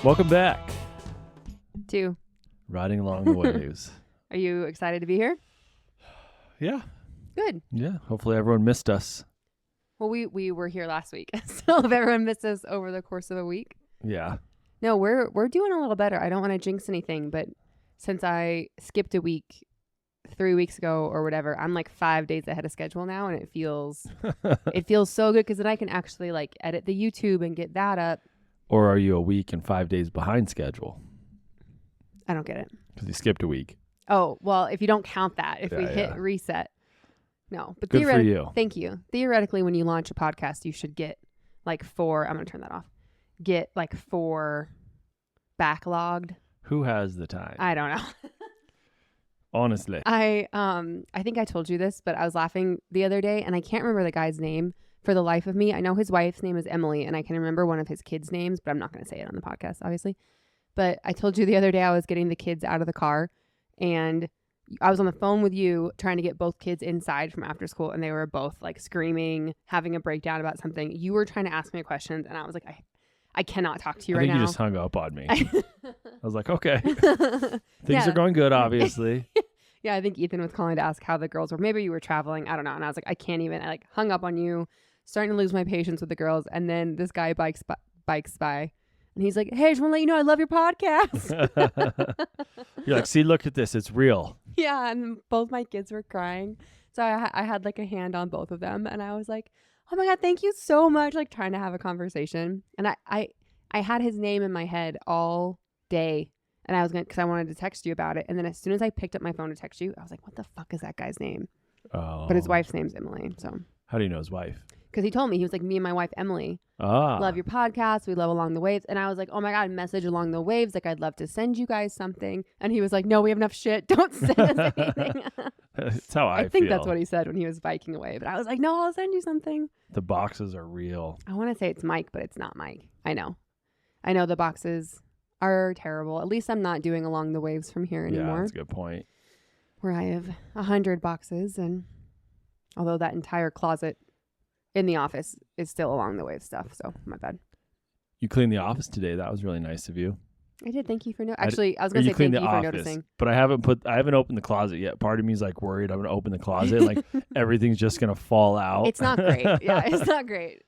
Welcome back. 2. Riding along the waves. Are you excited to be here? Yeah. Good. Yeah. Hopefully everyone missed us. Well, we were here last week, so if everyone missed us over the course of a week. Yeah. No, we're doing a little better. I don't want to jinx anything, but since I skipped a week 3 weeks ago or whatever, I'm like 5 days ahead of schedule now, and it feels so good because then I can actually like edit the YouTube and get that up. Or are you a week and 5 days behind schedule? I don't get it. Because you skipped a week. Oh, well, if you don't count that, if we hit reset. No, but good for you. Thank you. Theoretically, when you launch a podcast, you should get like 4. I'm going to turn that off. Get like 4 backlogged. Who has the time? I don't know. Honestly. I think I told you this, but I was laughing the other day and I can't remember the guy's name for the life of me. I know his wife's name is Emily and I can remember one of his kids' names, but I'm not going to say it on the podcast, obviously. But I told you the other day I was getting the kids out of the car and I was on the phone with you trying to get both kids inside from after school and they were both like screaming, having a breakdown about something. You were trying to ask me questions and I was like, I cannot talk to you right now. I think you just hung up on me. I was like, okay. Things are going good, obviously. Yeah, I think Ethan was calling to ask how the girls were. Maybe you were traveling. I don't know. And I was like, I can't even. I like hung up on you, starting to lose my patience with the girls. And then this guy bikes by. And he's like, hey, I just want to let you know I love your podcast. You're like, see, look at this. It's real. Yeah, and both my kids were crying. So I had like a hand on both of them. And I was like, oh my God, thank you so much. Like trying to have a conversation. And I had his name in my head all day. And I was going to, because I wanted to text you about it. And then as soon as I picked up my phone to text you, I was like, what the fuck is that guy's name? Oh. But his wife's name's Emily. So how do you know his wife? Because he told me, he was like, me and my wife, Emily, love your podcast. We love Along the Waves. And I was like, oh my God, message Along the Waves. Like, I'd love to send you guys something. And he was like, no, we have enough shit. Don't send us anything. That's how I think feel. that's what he said when he was biking away. But I was like, no, I'll send you something. The boxes are real. I want to say it's Mike, but it's not Mike. I know the boxes are terrible. At least I'm not doing Along the Waves from here anymore. Yeah, that's a good point. Where I have 100 boxes. And although that entire closet in the office is still Along the Waves stuff. So my bad. You cleaned the office today. That was really nice of you. I did. Thank you for Actually, I was going to say thank you for noticing. But I haven't opened the closet yet. Part of me is like worried I'm going to open the closet. Like everything's just going to fall out. It's not great. Yeah, it's not great.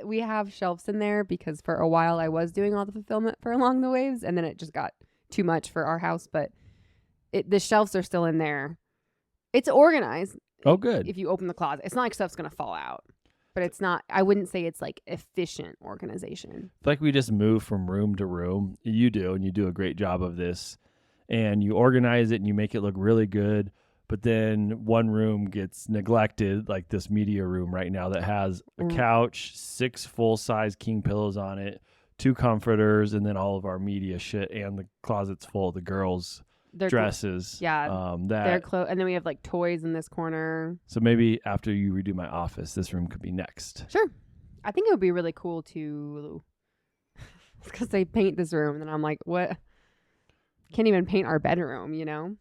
We have shelves in there because for a while I was doing all the fulfillment for Along the Waves and then it just got too much for our house. But the shelves are still in there. It's organized. Oh, good. If you open the closet. It's not like stuff's going to fall out. But it's not, I wouldn't say it's like efficient organization. It's like we just move from room to room. You do, and you do a great job of this. And you organize it and you make it look really good. But then one room gets neglected, like this media room right now that has a couch, 6 full-size king pillows on it, 2 comforters, and then all of our media shit. And the closet's full of the girls' dresses. Yeah, their clothes, and then we have like toys in this corner. So maybe after you redo my office, this room could be next. Sure. I think it would be really cool to, because they paint this room, and I'm like, what? Can't even paint our bedroom, you know?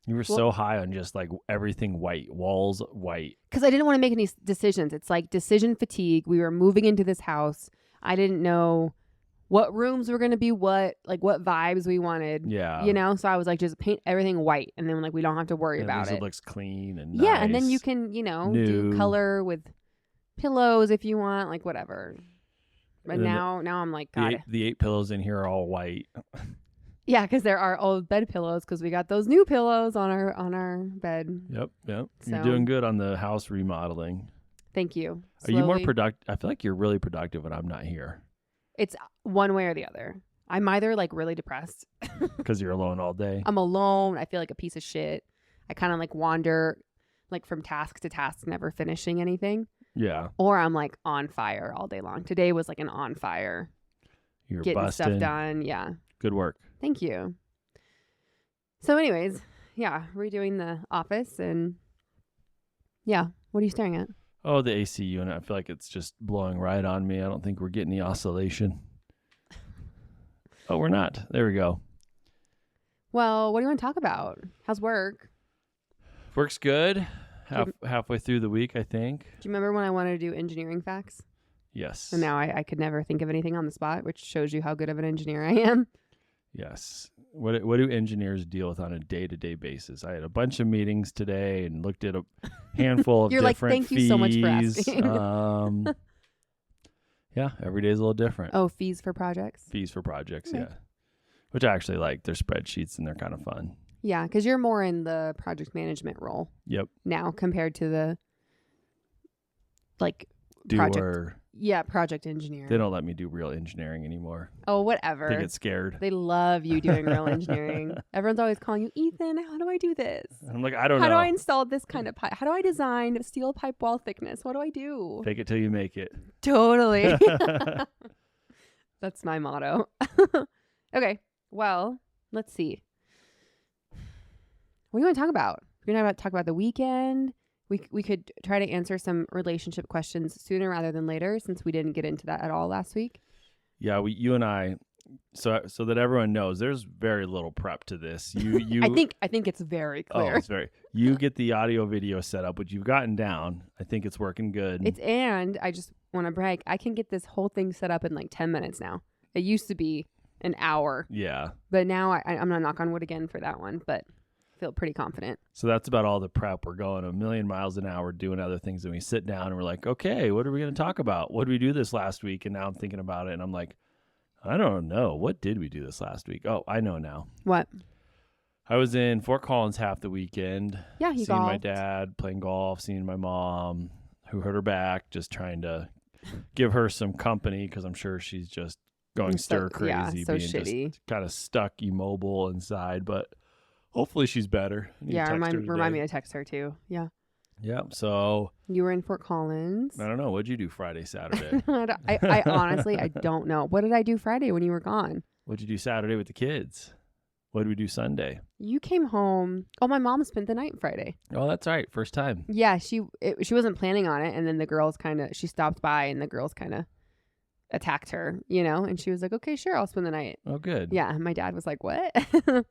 You were so high on just like everything white, walls white. Because I didn't want to make any decisions. It's like decision fatigue. We were moving into this house. I didn't know what rooms were going to be what vibes we wanted. Yeah. You know? So I was like, just paint everything white. And then like, we don't have to worry about it. It looks clean and nice. Yeah. And then you can, do color with pillows if you want, like whatever. But now I'm like, God. The 8 pillows in here are all white. Yeah. Cause there are old bed pillows. Cause we got those new pillows on our bed. Yep. So, you're doing good on the house remodeling. Thank you. Are you more productive? I feel like you're really productive when I'm not here. It's one way or the other. I'm either like really depressed. Because you're alone all day. I'm alone. I feel like a piece of shit. I kind of like wander like from task to task, never finishing anything. Yeah. Or I'm like on fire all day long. Today was like an on fire. You're getting busting. Stuff done. Yeah. Good work. Thank you. So anyways, yeah, redoing the office and yeah. What are you staring at? Oh, the AC unit. I feel like it's just blowing right on me. I don't think we're getting the oscillation. Oh, we're not. There we go. Well, what do you want to talk about? How's work? Work's good. Halfway through the week, I think. Do you remember when I wanted to do engineering facts? Yes. And now I could never think of anything on the spot, which shows you how good of an engineer I am. Yes. What do engineers deal with on a day-to-day basis? I had a bunch of meetings today and looked at a handful of You're like, different thank fees. you so much for asking. Yeah, every day is a little different. Oh, fees for projects? Fees for projects, Okay. yeah. Which I actually like. They're spreadsheets and they're kind of fun. Yeah, because you're more in the project management role Yep. now compared to the project. Project engineer. They don't let me do real engineering anymore. Oh, whatever. They get scared. They love you doing real engineering. Everyone's always calling you, Ethan, how do I do this? I'm like, I don't know. How do I install this kind of pipe? How do I design steel pipe wall thickness? What do I do? Fake it till you make it. Totally. That's my motto. Okay. Well, let's see. What do you want to talk about? We're going to talk about the weekend. We could try to answer some relationship questions sooner rather than later, since we didn't get into that at all last week. Yeah, you and I, so that everyone knows, there's very little prep to this. You I think it's very clear. Oh, it's very. You get the audio video set up, which you've gotten down. I think it's working good. And I just want to brag, I can get this whole thing set up in like 10 minutes now. It used to be an hour. Yeah. But now I'm gonna knock on wood again for that one, but feel pretty confident. So that's about all the prep. We're going a million miles an hour doing other things, and we sit down and we're like, okay, what are we going to talk about? What did we do this last week? And now I'm thinking about it, and I'm like, I don't know. What did we do this last week? Oh, I know now. What? I was in Fort Collins half the weekend. Yeah, he seeing golfed. my dad playing golf, seeing my mom who hurt her back, just trying to give her some company because I'm sure she's just going stir crazy, yeah, so being shitty. just kind of stuck, immobile inside. But hopefully she's better. Yeah, remind me to text her too. Yeah. Yeah. So you were in Fort Collins. I don't know. What'd you do Friday, Saturday? I honestly, I don't know. What did I do Friday when you were gone? What'd you do Saturday with the kids? What did we do Sunday? You came home. Oh, my mom spent the night Friday. Oh, that's right. First time. Yeah, she wasn't planning on it, and then the girls she stopped by, and the girls kind of attacked her, and she was like, okay, sure, I'll spend the night. Oh, good. Yeah, my dad was like, what?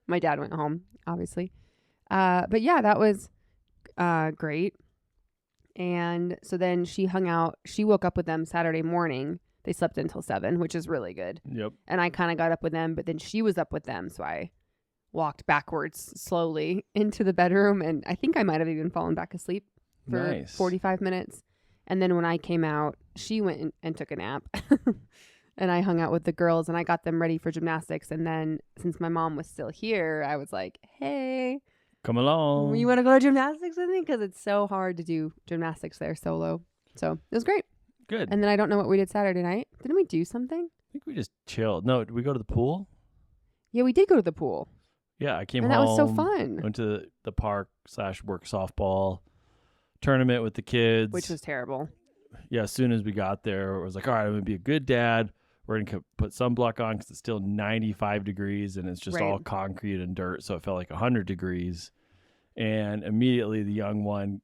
My dad went home, obviously. But yeah, that was great. And so then she hung out. She woke up with them Saturday morning. They slept until 7, which is really good. Yep. And I kind of got up with them, but then she was up with them, so I walked backwards slowly into the bedroom, and I think I might have even fallen back asleep for 45 minutes. And then when I came out, she went and took a nap. And I hung out with the girls, and I got them ready for gymnastics. And then since my mom was still here, I was like, hey, come along. You want to go to gymnastics with me? Because it's so hard to do gymnastics there solo. So it was great. Good. And then I don't know what we did Saturday night. Didn't we do something? I think we just chilled. No, did we go to the pool? Yeah, we did go to the pool. Yeah, I came home. And that was so fun. Went to the park / work softball tournament with the kids. Which was terrible. Yeah, as soon as we got there, it was like, all right, I'm going to be a good dad. We're going to put sunblock on because it's still 95 degrees and it's just all concrete and dirt. So it felt like 100 degrees. And immediately the young one,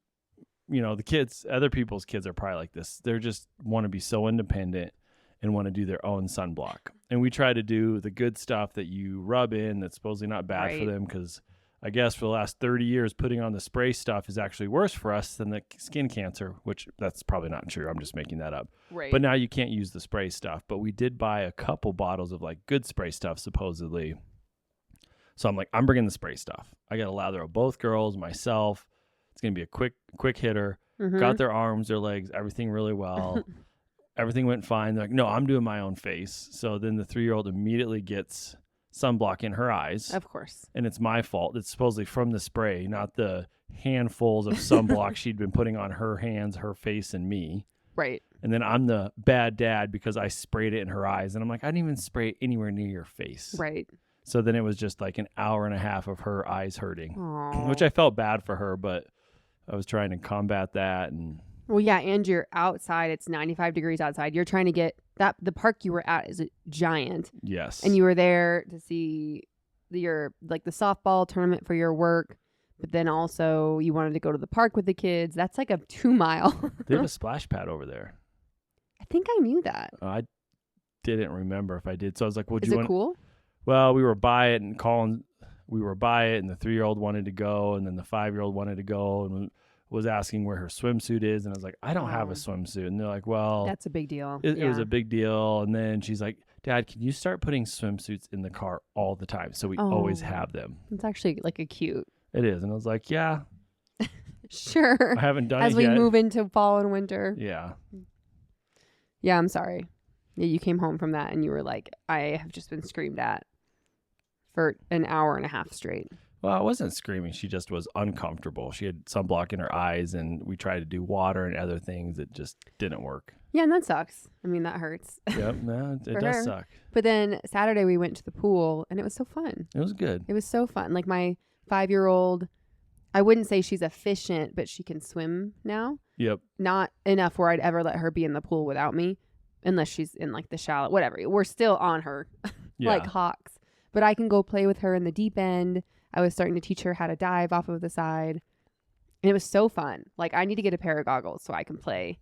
the kids, other people's kids are probably like this. They're just want to be so independent and want to do their own sunblock. And we try to do the good stuff that you rub in that's supposedly not bad for them because I guess for the last 30 years, putting on the spray stuff is actually worse for us than the skin cancer, which that's probably not true. I'm just making that up. Right. But now you can't use the spray stuff. But we did buy a couple bottles of like good spray stuff, supposedly. So I'm like, I'm bringing the spray stuff. I got to lather up both girls, myself. It's going to be a quick hitter. Mm-hmm. Got their arms, their legs, everything really well. Everything went fine. They're like, no, I'm doing my own face. So then the 3-year-old immediately gets sunblock in her eyes. Of course. And it's my fault. It's supposedly from the spray, not the handfuls of sunblock she'd been putting on her hands, her face, and me. Right. And then I'm the bad dad because I sprayed it in her eyes. And I'm like, I didn't even spray it anywhere near your face. Right. So then it was just like an hour and a half of her eyes hurting, Aww. which I felt bad for her, but I was trying to combat that. And well, yeah, and you're outside. It's 95 degrees outside. You're trying to get that. The park you were at is a giant. Yes. And you were there to see the softball tournament for your work, but then also you wanted to go to the park with the kids. That's like a 2-mile. They have a splash pad over there. I think I knew that. I didn't remember if I did. So I was like, is it cool? Well, we were by it and the 3-year-old wanted to go and then the 5-year-old wanted to go and was asking where her swimsuit is. And I was like, I don't have a Oh. swimsuit. And they're like, well, That's a big deal. it was a big deal. And then she's like, Dad, can you start putting swimsuits in the car all the time so we always Oh. have them? It's actually like a cute. It is. And I was like, yeah, Sure. I haven't done As it we yet. move into fall and winter. Yeah. Yeah, I'm sorry. Yeah, you came home from that and you were like, I have just been screamed at for an hour and a half straight. Well, I wasn't screaming. She just was uncomfortable. She had sunblock in her eyes, and we tried to do water and other things. It just didn't work. Yeah, and that sucks. I mean, that hurts. Yep. No, it For does her. suck. But then Saturday we went to the pool and it was so fun. It was good. It was so fun. Like my 5-year-old, I wouldn't say she's efficient, but she can swim now. Yep. Not enough where I'd ever let her be in the pool without me, unless she's in like the shallow, whatever. We're still on her Yeah. like hawks. But I can go play with her in the deep end. I was starting to teach her how to dive off of the side. And it was so fun. Like I need to get a pair of goggles so I can play,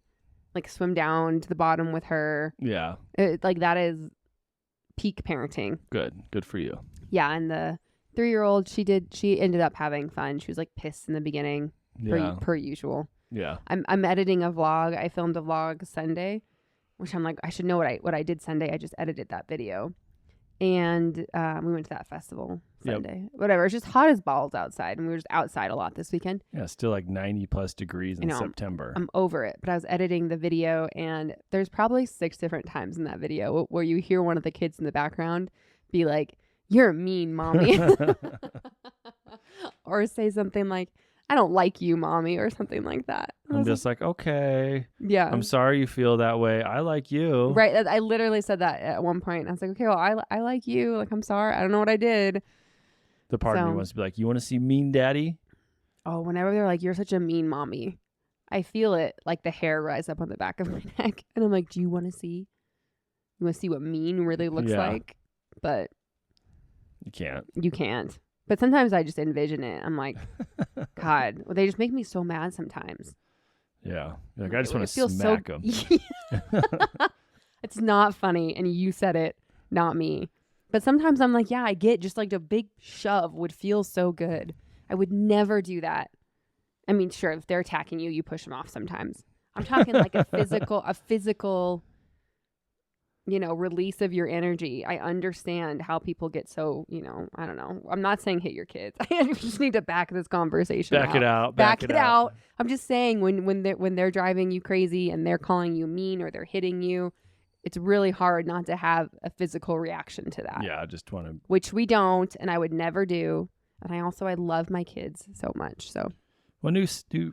like swim down to the bottom with her. Yeah. Like that is peak parenting. Good. Good for you. Yeah, and the 3-year-old, she ended up having fun. She was like pissed in the beginning, Yeah. per usual. Yeah. I'm editing a vlog. I filmed a vlog Sunday, which I'm like, I should know what I did Sunday. I just edited that video. And we went to that festival Sunday. Whatever. It's just hot as balls outside. And we were just outside a lot this weekend. Yeah. Still like 90 plus degrees in September. I'm over it. But I was editing the video and there's probably 6 different times in that video where you hear one of the kids in the background be like, "You're a mean mommy." Or say something like, "I don't like you, mommy," or something like that. I'm just like, okay. Yeah. I'm sorry you feel that way. I like you. Right. I literally said that at one point. I was like, okay, well, I like you. Like, I'm sorry. I don't know what I did. The part of me So- wants to be like, you want to see mean daddy? Oh, whenever they're like, "You're such a mean mommy," I feel it, like the hair rise up on the back of my neck. And I'm like, do you want to see? You want to see what mean really looks Yeah. like? But You can't. you can't. But sometimes I just envision it. I'm like, God, they just make me so mad sometimes. Yeah. You're like, I just want It to feels smack him. It's not funny. And you said it, not me. But sometimes I'm like, yeah, I get just like a big shove would feel so good. I would never do that. I mean, sure, if they're attacking you, you push them off sometimes. I'm talking like a physical, release of your energy. I understand how people get so, I don't know. I'm not saying hit your kids. I just need to back this conversation Back it out. Back it out. I'm just saying when they're driving you crazy and they're calling you mean or they're hitting you, it's really hard not to have a physical reaction to that. Yeah. I just want to. Which we don't, and I would never do. And I love my kids so much. So Well, new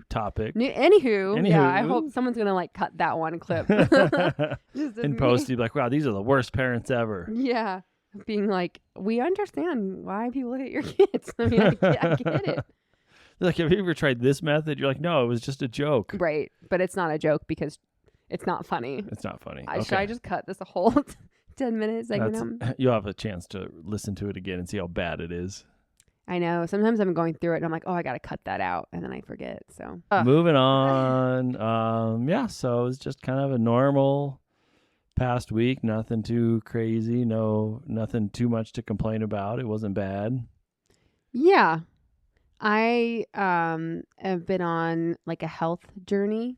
topic. anywho, yeah, I Anywho. hope someone's gonna like cut that one clip. Just of In me. post, you'd be like, wow, these are the worst parents ever. Yeah, being like, we understand why people hit your kids. I mean, I get it. Like, have you ever tried this method? You're like, no, it was just a joke. Right, but it's not a joke because it's not funny. It's not funny. Should I just cut this a whole 10 minutes segment? You'll have a chance to listen to it again and see how bad it is. I know. Sometimes I'm going through it and I'm like, oh, I got to cut that out. And then I forget. So Moving on. Yeah, so it was just kind of a normal past week. Nothing too crazy. Nothing too much to complain about. It wasn't bad. Yeah. I have been on like a health journey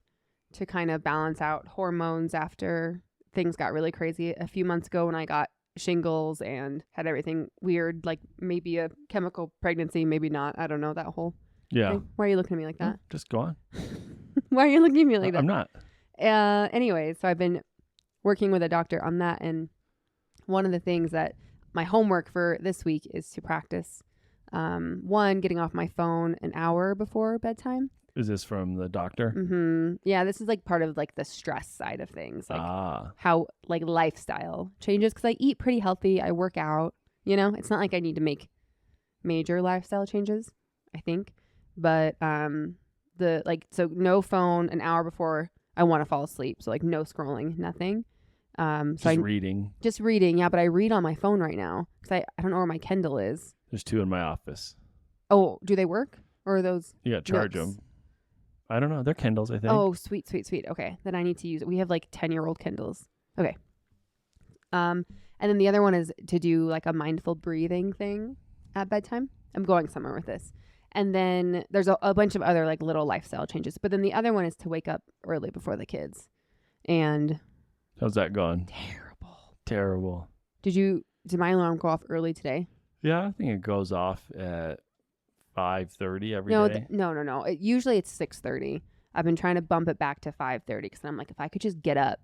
to kind of balance out hormones after things got really crazy a few months ago when I got shingles and had everything weird, like maybe a chemical pregnancy, maybe not. I don't know that whole Yeah. thing. Why are you looking at me like that? Just go on. Why are you looking at me like that? I'm not. Anyway, so I've been working with a doctor on that. And one of the things that my homework for this week is to practice, one, getting off my phone an hour before bedtime. Is this from the doctor? Mm-hmm. Yeah, this is like part of like the stress side of things, like how like lifestyle changes, because I eat pretty healthy. I work out, it's not like I need to make major lifestyle changes, I think. But so no phone an hour before I want to fall asleep. So like no scrolling, nothing. Reading. Just reading. Yeah, but I read on my phone right now because I don't know where my Kindle is. There's 2 in my office. Oh, do they work? Or are those? You got to charge Notes? them. I don't know. They're Kindles, I think. Oh, sweet. Okay, then I need to use it. We have like 10-year-old Kindles. Okay. And then the other one is to do like a mindful breathing thing at bedtime. I'm going somewhere with this. And then there's a bunch of other like little lifestyle changes. But then the other one is to wake up early before the kids. And how's that going? Terrible. Did my alarm go off early today? Yeah, I think it goes off at 5:30 every day. No. Usually it's 6:30. I've been trying to bump it back to 5:30 because I'm like, if I could just get up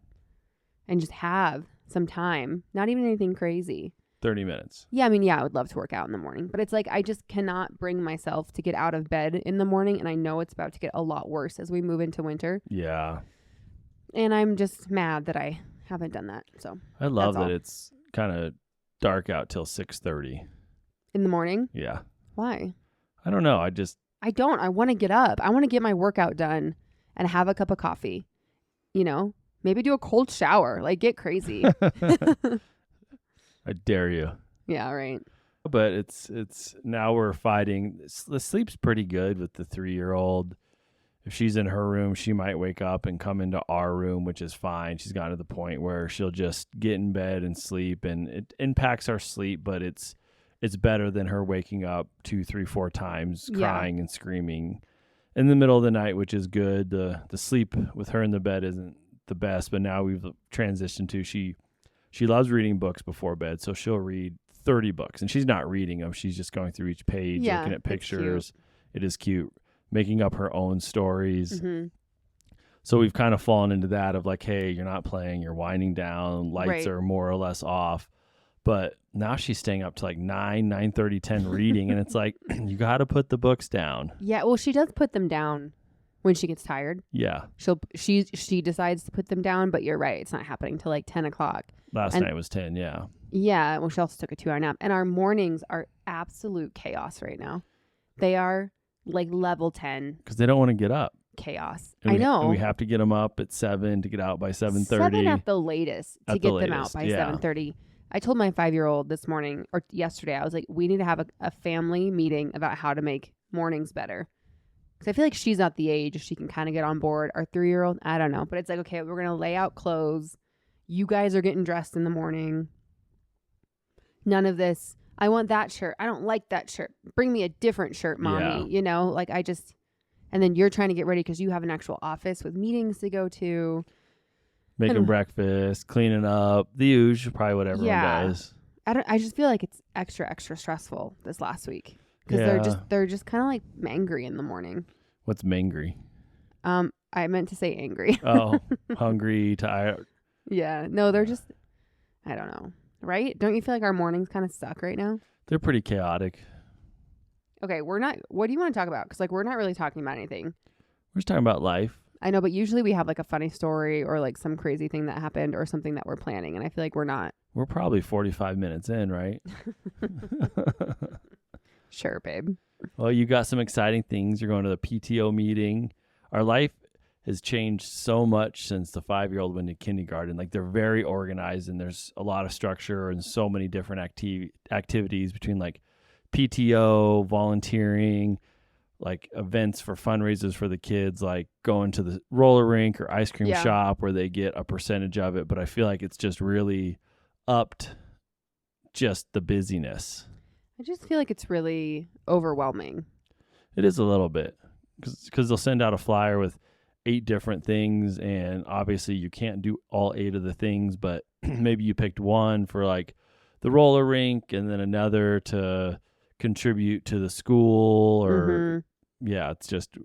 and just have some time, not even anything crazy. 30 minutes. Yeah, I mean, I would love to work out in the morning, but it's like I just cannot bring myself to get out of bed in the morning, and I know it's about to get a lot worse as we move into winter. Yeah. And I'm just mad that I haven't done that. So I love that it's kind of dark out till 6:30 in the morning. Yeah. Why? I don't know. I want to get up. I want to get my workout done and have a cup of coffee. Maybe do a cold shower. Like, get crazy. I dare you. Yeah, right. But it's now we're fighting. The sleep's pretty good with the 3-year-old. If she's in her room, she might wake up and come into our room, which is fine. She's gotten to the point where she'll just get in bed and sleep, and it impacts our sleep, but it's better than her waking up 2, 3, 4 times crying and screaming in the middle of the night, which is good. The sleep with her in the bed isn't the best, but now we've transitioned to she loves reading books before bed, so she'll read 30 books, and she's not reading them. She's just going through each page, looking at pictures. It is cute. Making up her own stories. Mm-hmm. So we've kind of fallen into that of like, hey, you're not playing, you're winding down, lights are more or less off. But now she's staying up to like 9, 9:30, 10 reading, and it's like, you got to put the books down. Yeah, well, she does put them down when she gets tired. Yeah. She decides to put them down, but you're right. It's not happening till like 10 o'clock. Last night was 10, yeah. Yeah, well, she also took a 2-hour nap. And our mornings are absolute chaos right now. They are like level 10. Because they don't want to get up. Chaos. I know. And we have to get them up at 7 to get out by 7:30. 7 at the latest to get them out by 7:30. I told my 5-year-old this morning or yesterday, I was like, we need to have a family meeting about how to make mornings better. Because I feel like she's not the age she can kind of get on board. Our 3-year-old, I don't know. But it's like, okay, we're going to lay out clothes. You guys are getting dressed in the morning. None of this. I want that shirt. I don't like that shirt. Bring me a different shirt, mommy. Yeah. And then you're trying to get ready because you have an actual office with meetings to go to. Making breakfast, cleaning up, the usual, probably what everyone does. I just feel like it's extra stressful this last week because they're just kind of like mangry in the morning. What's mangry? I meant to say angry. Oh, hungry, tired. Yeah. No, they're just, I don't know. Right? Don't you feel like our mornings kind of suck right now? They're pretty chaotic. Okay, what do you want to talk about? Because we're not really talking about anything. We're just talking about life. I know, but usually we have like a funny story or like some crazy thing that happened or something that we're planning. And I feel like we're not. We're probably 45 minutes in, right? Sure, babe. Well, you got some exciting things. You're going to the PTO meeting. Our life has changed so much since the 5-year-old went to kindergarten. Like, they're very organized and there's a lot of structure and so many different activities between like PTO, volunteering, like events for fundraisers for the kids, like going to the roller rink or ice cream shop where they get a percentage of it. But I feel like it's just really upped just the busyness. I just feel like it's really overwhelming. It is a little bit because they'll send out a flyer with 8 different things, and obviously you can't do all 8 of the things, but maybe you picked one for like the roller rink and then another to contribute to the school or it's just,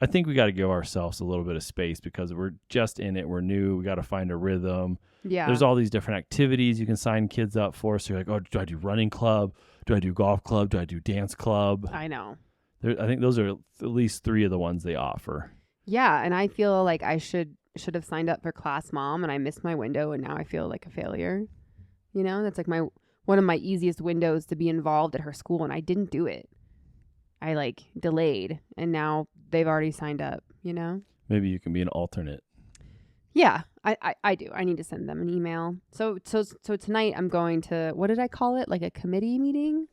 I think we got to give ourselves a little bit of space because we're just in it. We're new. We got to find a rhythm. Yeah. There's all these different activities you can sign kids up for. So you're like, oh, do I do running club? Do I do golf club? Do I do dance club? I know. I think those are at least 3 of the ones they offer. Yeah. And I feel like I should have signed up for class mom and I missed my window and now I feel like a failure. That's like one of my easiest windows to be involved at her school, and I didn't do it. I like delayed, and now they've already signed up, Maybe you can be an alternate. Yeah, I do. I need to send them an email. So tonight I'm going to, what did I call it? Like a committee meeting?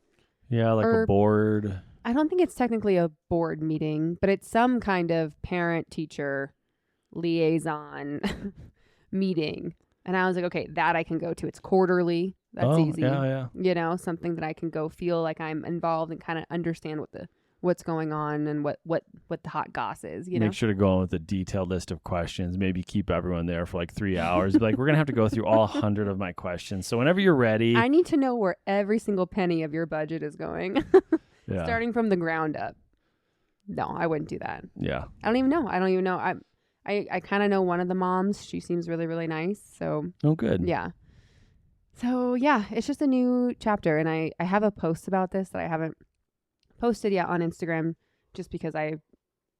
Yeah, like a board. I don't think it's technically a board meeting, but it's some kind of parent-teacher liaison meeting. And I was like, okay, that I can go to. It's quarterly. That's easy. Yeah. Something that I can go feel like I'm involved and kind of understand what's going on and what the hot goss is, you know? Make sure to go on with a detailed list of questions. Maybe keep everyone there for like 3 hours. Be like, we're going to have to go through all 100 of my questions. So whenever you're ready. I need to know where every single penny of your budget is going. Yeah. Starting from the ground up. No, I wouldn't do that. Yeah. I don't even know. I kind of know one of the moms. She seems really, really nice. So. Oh, good. Yeah. So, yeah, it's just a new chapter. And I have a post about this that I haven't posted yet on Instagram just because I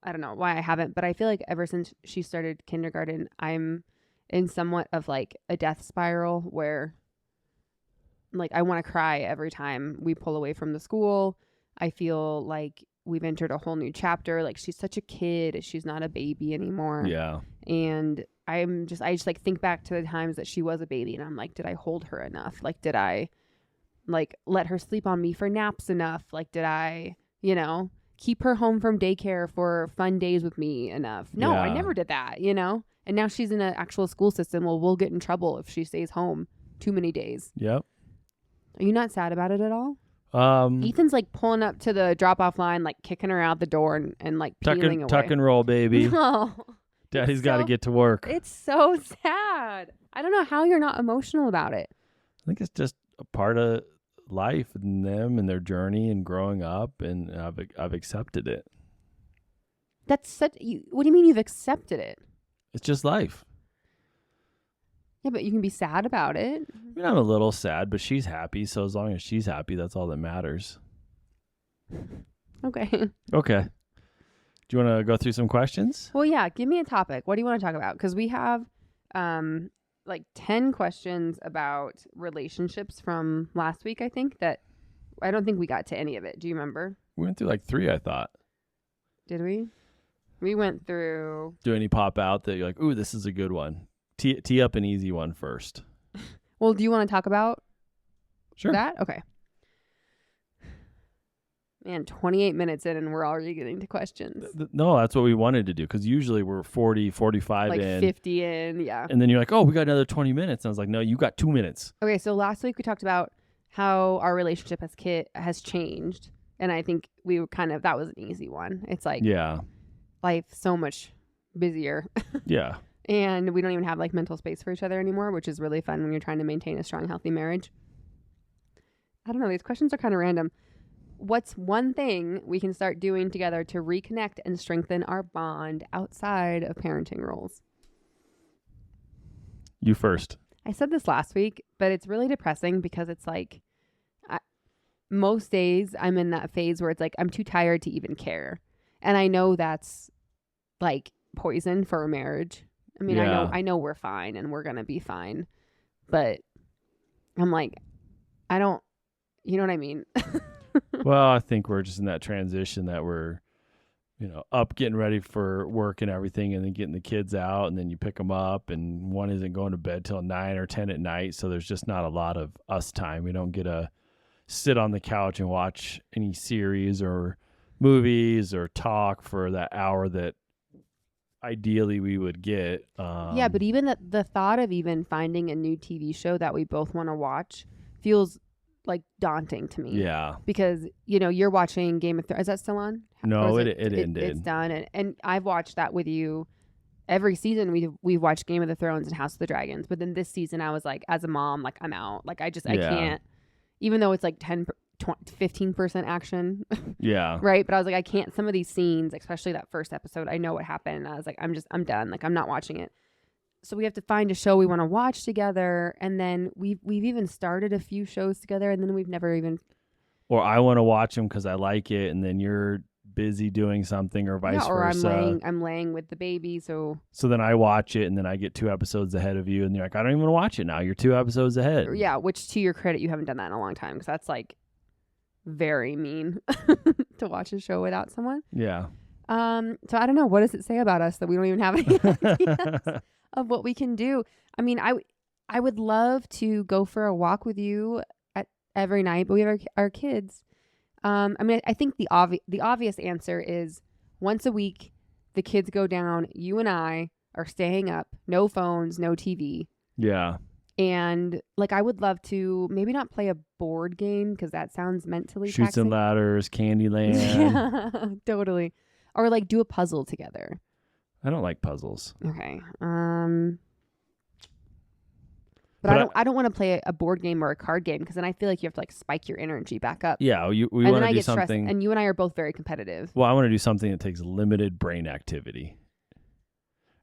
don't know why I haven't. But I feel like ever since she started kindergarten, I'm in somewhat of like a death spiral where like I want to cry every time we pull away from the school. I feel like we've entered a whole new chapter. Like she's such a kid. She's not a baby anymore. Yeah. And I just like think back to the times that she was a baby and I'm like, did I hold her enough? Like, did I like let her sleep on me for naps enough? Like, did I, you know, keep her home from daycare for fun days with me enough? No, I never did that, you know? And now she's in an actual school system. Well, we'll get in trouble if she stays home too many days. Yep. Are you not sad about it at all? Um, Ethan's like pulling up to the drop-off line, like kicking her out the door and like peeling away. tuck and roll, baby. No. Daddy's got to get to work. It's so sad. I don't know how you're not emotional about it. I think it's just a part of life and them and their journey and growing up, and I've accepted it. That's such. What do you mean you've accepted it? It's just life. Yeah, but you can be sad about it. I mean, I'm a little sad, but she's happy. So as long as she's happy, that's all that matters. Okay. Okay. Do you want to go through some questions? Well, yeah. Give me a topic. What do you want to talk about? Because we have like 10 questions about relationships from last week, I think, that I don't think we got to any of it. Do you remember? We went through like 3, I thought. Did we? We went through... Do any pop out that you're like, ooh, this is a good one? Tee up an easy one first. Well, do you want to talk about that? Okay. Man, 28 minutes in and we're already getting to questions. No, that's what we wanted to do because usually we're 40, 45 like in. 50 in, yeah. And then you're like, oh, we got another 20 minutes. And I was like, no, you got 2 minutes. Okay, so last week we talked about how our relationship has changed. And I think we were that was an easy one. It's like, yeah, life's so much busier. Yeah. And we don't even have like mental space for each other anymore, which is really fun when you're trying to maintain a strong, healthy marriage. I don't know. These questions are kind of random. What's one thing we can start doing together to reconnect and strengthen our bond outside of parenting roles? You first. I said this last week, but it's really depressing because it's like most days I'm in that phase where it's like I'm too tired to even care. And I know that's like poison for a marriage. I mean, yeah. I know we're fine and we're going to be fine, but I'm like, I don't, you know what I mean? Well, I think we're just in that transition that we're, up getting ready for work and everything, and then getting the kids out, and then you pick them up, and one isn't going to bed till 9 or 10 at night. So there's just not a lot of us time. We don't get to sit on the couch and watch any series or movies or talk for that hour that ideally we would get. Yeah, but even the thought of even finding a new TV show that we both want to watch feels like daunting to me. Yeah. Because, you're watching Game of Thrones. Is that still on? No, it ended. It's done. And I've watched that with you. Every season we've watched Game of the Thrones and House of the Dragons. But then this season I was like, as a mom, like I'm out. Like I can't, even though it's like 15% action. Yeah. Right. But I was like, I can't, some of these scenes, especially that first episode, I know what happened. And I was like, I'm done. Like I'm not watching it. So we have to find a show we want to watch together. And then we've even started a few shows together, and then we've never even. Or I want to watch them because I like it, and then you're busy doing something, or vice versa. Or I'm laying with the baby, so then I watch it, and then I get 2 episodes ahead of you, and you're like, I don't even want to watch it now. You're 2 episodes ahead. Yeah, which to your credit, you haven't done that in a long time, because that's like very mean to watch a show without someone. Yeah. So I don't know. What does it say about us that we don't even have any ideas of what we can do? I mean, I would love to go for a walk with you every night, but we have our kids. I mean, I think the obvious answer is once a week, the kids go down. You and I are staying up, no phones, no TV. Yeah. And like, I would love to maybe not play a board game because that sounds mentally Shoots and taxing. Ladders, Candyland. Yeah, totally. Or like do a puzzle together. I don't like puzzles. Okay. But I don't want to play a board game or a card game because then I feel like you have to like spike your energy back up. Yeah, we and want then to I do get stressed. something. And you and I are both very competitive. Well, I want to do something that takes limited brain activity.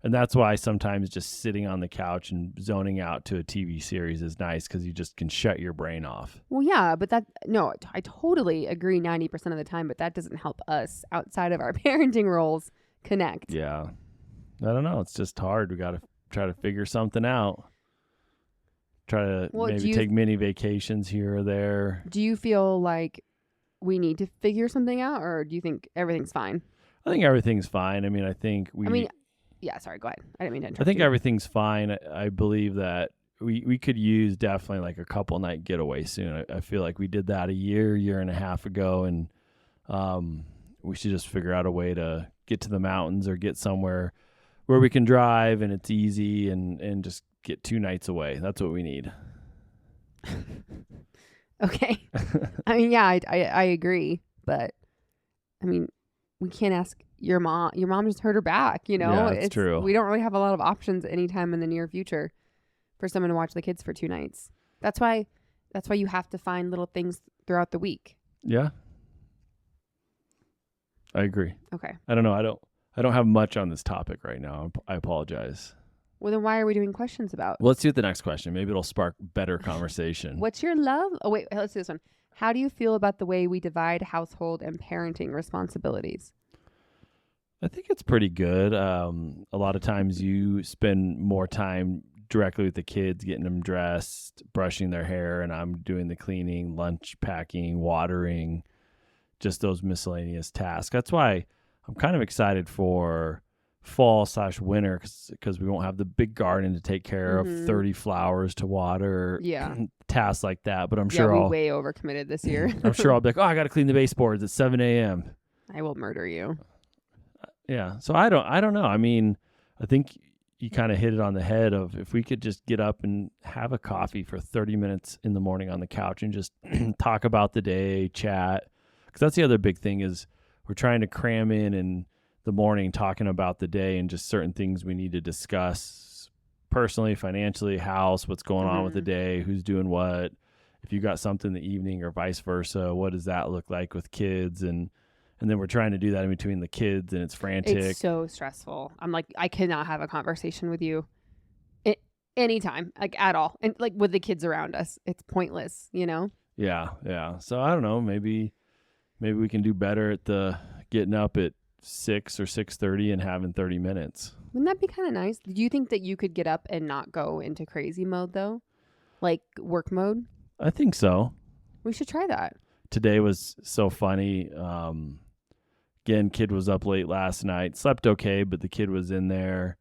And that's why sometimes just sitting on the couch and zoning out to a TV series is nice because you just can shut your brain off. Well, yeah, but I totally agree 90% of the time, but that doesn't help us outside of our parenting roles connect. Yeah. I don't know. It's just hard. We got to try to figure something out. Try to maybe take mini vacations here or there. Do you feel like we need to figure something out, or do you think everything's fine? I think everything's fine. I mean, yeah, sorry, go ahead. I didn't mean to interrupt. I think you. everything's fine. I believe that we could use definitely like a couple night getaway soon. I feel like we did that a year and a half ago, and we should just figure out a way to get to the mountains or get somewhere where we can drive and it's easy and just get 2 nights away. That's what we need. Okay. I mean, yeah, I agree, but I mean, we can't ask your mom. Your mom just hurt her back, you know? Yeah, it's true. We don't really have a lot of options anytime in the near future for someone to watch the kids for 2 nights. That's why you have to find little things throughout the week. Yeah. I agree. Okay. I don't know. I don't have much on this topic right now. I apologize. Well, then why are we doing questions about? Well, let's do the next question. Maybe it'll spark better conversation. What's your love? Oh, wait, let's do this one. How do you feel about the way we divide household and parenting responsibilities? I think it's pretty good. A lot of times you spend more time directly with the kids, getting them dressed, brushing their hair, and I'm doing the cleaning, lunch packing, watering, just those miscellaneous tasks. That's why I'm kind of excited for fall/winter because we won't have the big garden to take care of, 30 flowers to water, tasks like that. But I'm sure I'll way overcommitted this year. I'm sure I'll be like, oh, I got to clean the baseboards at 7 a.m. I will murder you. Yeah. So I don't know. I mean, I think you kind of hit it on the head of if we could just get up and have a coffee for 30 minutes in the morning on the couch and just talk about the day, chat. Because that's the other big thing is we're trying to cram in the morning talking about the day and just certain things we need to discuss personally, financially, house, what's going on with the day, who's doing what. If you got something in the evening or vice versa, what does that look like with kids? And then we're trying to do that in between the kids and it's frantic. It's so stressful. I'm like, I cannot have a conversation with you anytime, like at all. And like with the kids around us, it's pointless, you know? Yeah. Yeah. So I don't know, maybe we can do better at the getting up at 6 or 6:30 and having 30 minutes. Wouldn't that be kind of nice? Do you think that you could get up and not go into crazy mode though? Like work mode? I think so. We should try that. Today was so funny. Again, kid was up late last night, slept okay, but the kid was in there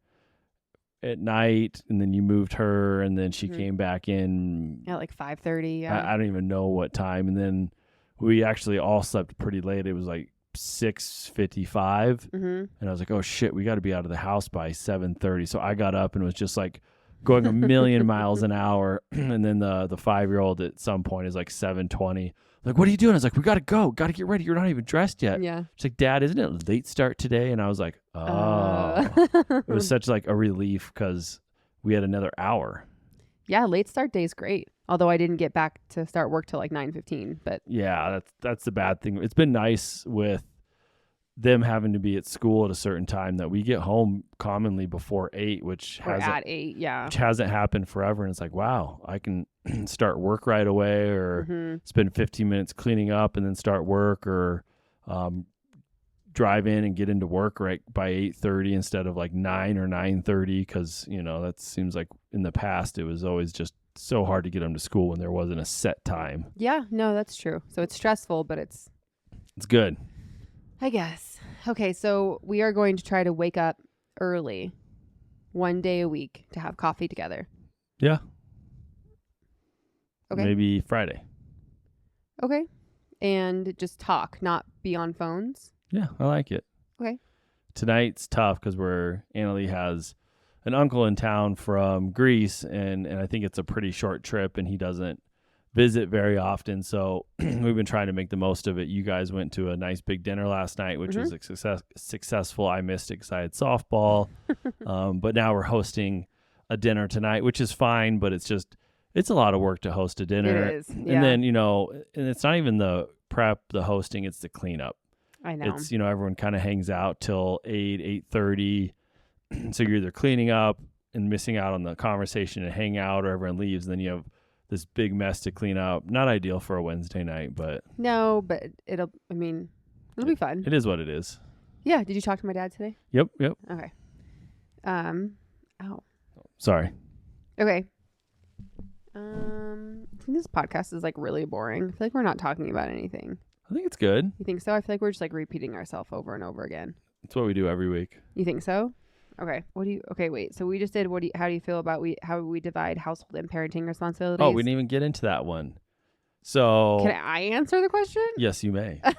at night and then you moved her and then she came back in at like 5:30. Yeah. I don't even know what time. And then we actually all slept pretty late. It was like 6:55 and I was like, oh shit, we got to be out of the house by 7:30. So I got up and was just like going a million miles an hour. And then the 5-year-old at some point is like 7:20. Like, what are you doing? I was like, we got to get ready. You're not even dressed yet. Yeah. She's like, Dad, isn't it a late start today? And I was like, oh. It was such like a relief because we had another hour. Yeah, late start day is great. Although I didn't get back to start work till like 9:15. But yeah, that's the bad thing. It's been nice with them having to be at school at a certain time that we get home commonly before 8, which hasn't happened forever. And it's like, wow, I can start work right away or spend 15 minutes cleaning up and then start work or drive in and get into work right by 8:30 instead of like 9 or 9:30 because, you know, that seems like in the past it was always just so hard to get them to school when there wasn't a set time. Yeah, no, that's true. So it's stressful, but it's good. I guess. Okay, so we are going to try to wake up early 1 day a week to have coffee together. Yeah. Okay. Maybe Friday. Okay. And just talk, not be on phones. Yeah, I like it. Okay. Tonight's tough because Annalie has an uncle in town from Greece, and I think it's a pretty short trip, and he doesn't visit very often. So we've been trying to make the most of it. You guys went to a nice big dinner last night, which was successful. I missed it because I had softball. But now we're hosting a dinner tonight, which is fine, but it's a lot of work to host a dinner. It is. And then, and it's not even the prep, the hosting, it's the cleanup. I know. It's, everyone kind of hangs out till 8:30. So you're either cleaning up and missing out on the conversation and hang out, or everyone leaves, and then you have this big mess to clean up. Not ideal for a Wednesday night, but no, but it'll be fun. It is what it is. Yeah. Did you talk to my dad today? Yep. Okay. Sorry. Okay. I think this podcast is like really boring. I feel like we're not talking about anything. I think it's good. You think so? I feel like we're just like repeating ourselves over and over again. It's what we do every week. You think so? Okay. Okay, wait. So we just did how do you feel about how we divide household and parenting responsibilities? Oh, we didn't even get into that one. So can I answer the question? Yes, you may. I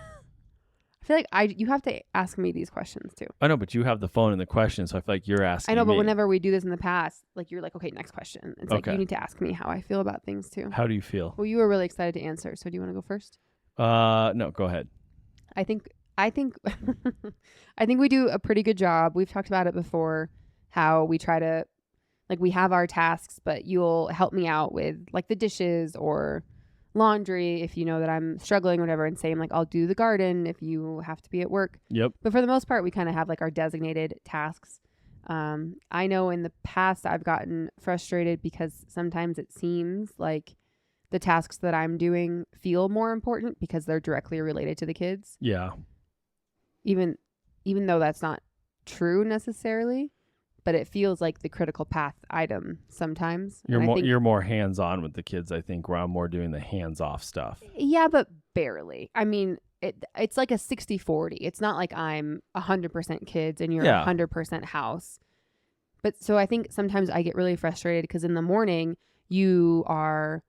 feel like you have to ask me these questions too. I know, but you have the phone and the question, so I feel like you're asking. I know, but me. Whenever we do this in the past, like you're like, okay, next question. It's like Okay. you need to ask me how I feel about things too. How do you feel? Well, you were really excited to answer, so do you want to go first? No, go ahead. I think I think we do a pretty good job. We've talked about it before, how we try to, like, we have our tasks, but you'll help me out with like the dishes or laundry if you know that I'm struggling or whatever, and same, like, I'll do the garden if you have to be at work. Yep. But for the most part, we kind of have like our designated tasks. I know in the past I've gotten frustrated because sometimes it seems like the tasks that I'm doing feel more important because they're directly related to the kids. Yeah. Even though that's not true necessarily, but it feels like the critical path item sometimes. You're more hands-on with the kids, I think, where I'm more doing the hands-off stuff. Yeah, but barely. I mean, it's like a 60-40. It's not like I'm 100% kids and you're 100% house. But so I think sometimes I get really frustrated because in the morning you are